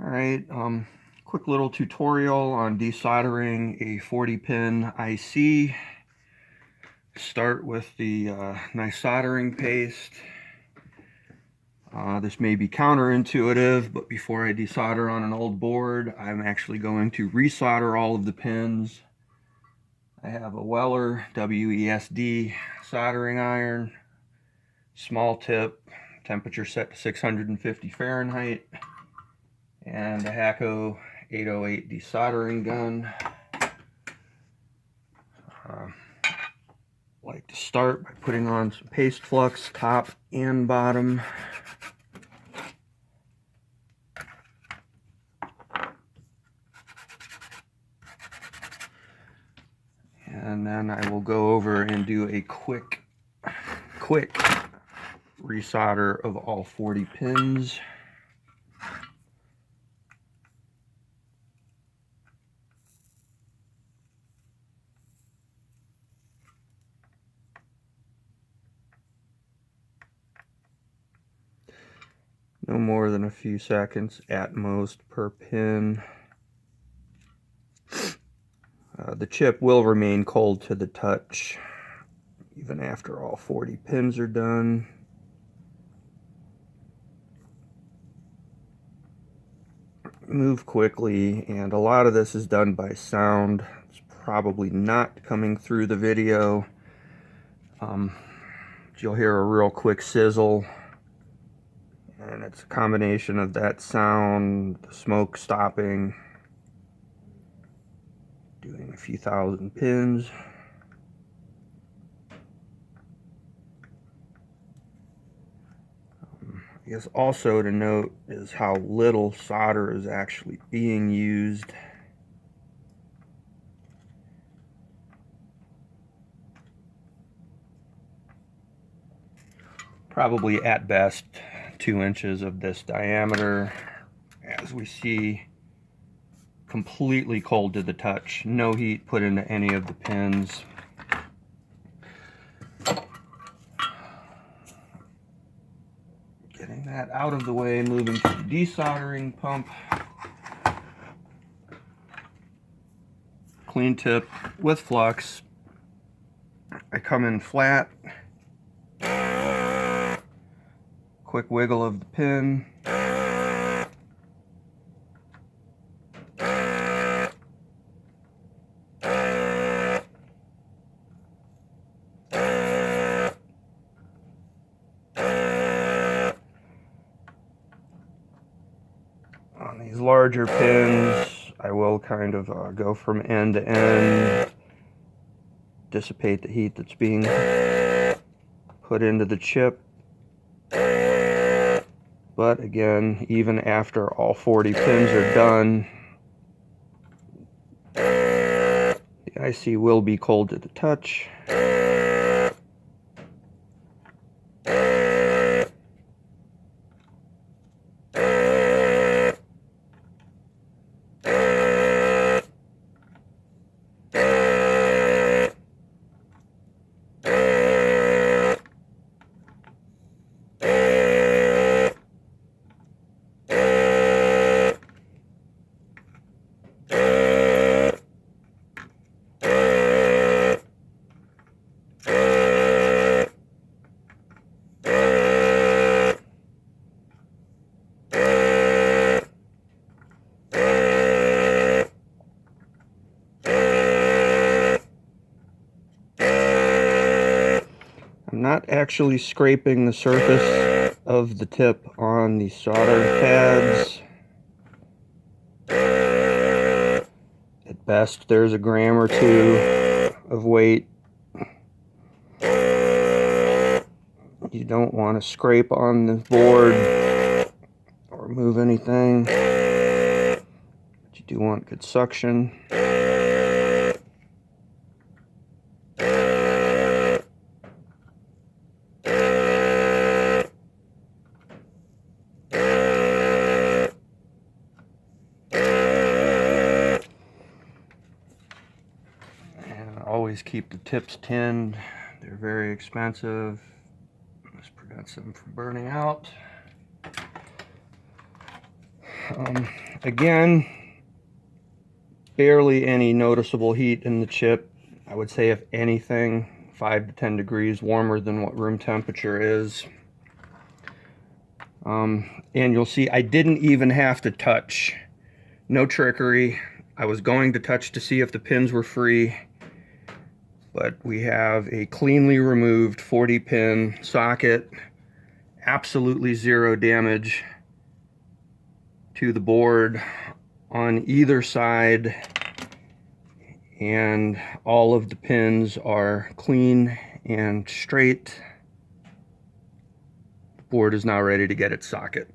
Alright, quick little tutorial on desoldering a 40-pin IC. Start with the nice soldering paste. This may be counterintuitive, but before I desolder on an old board, I'm actually going to resolder all of the pins. I have a Weller WESD soldering iron, small tip, temperature set to 650 Fahrenheit, and a Hacko 808 desoldering gun. Like to start by putting on some paste flux top and bottom. And then I will go over and do a quick resolder of all 40 pins. No more than a few seconds at most per pin. The chip will remain cold to the touch even after all 40 pins are done. Move quickly, and a lot of this is done by sound. It's probably not coming through the video. You'll hear a real quick sizzle, and it's a combination of that sound, the smoke stopping, doing a few thousand pins. I guess also to note is how little solder is actually being used. Probably at best 2 inches of this diameter. As we see, completely cold to the touch, no heat put into any of the pins. Getting that out of the way, moving to the desoldering pump. Clean tip with flux. I come in flat. Quick wiggle of the pin. On these larger pins, I will kind of go from end to end, dissipate the heat that's being put into the chip. But again, even after all 40 pins are done, the IC will be cold to the touch. I'm not actually scraping the surface of the tip on the solder pads. At best, there's a gram or two of weight. You don't want to scrape on the board or move anything, but you do want good suction. Always keep the tips tinned. They're very expensive. This prevents them from burning out. Again, barely any noticeable heat in the chip. I would say, if anything, 5 to 10 degrees warmer than what room temperature is. And you'll see I didn't even have to touch. No trickery. I was going to touch to see if the pins were free, but we have a cleanly removed 40-pin socket. Absolutely zero damage to the board on either side, and all of the pins are clean and straight. The board is now ready to get its socket.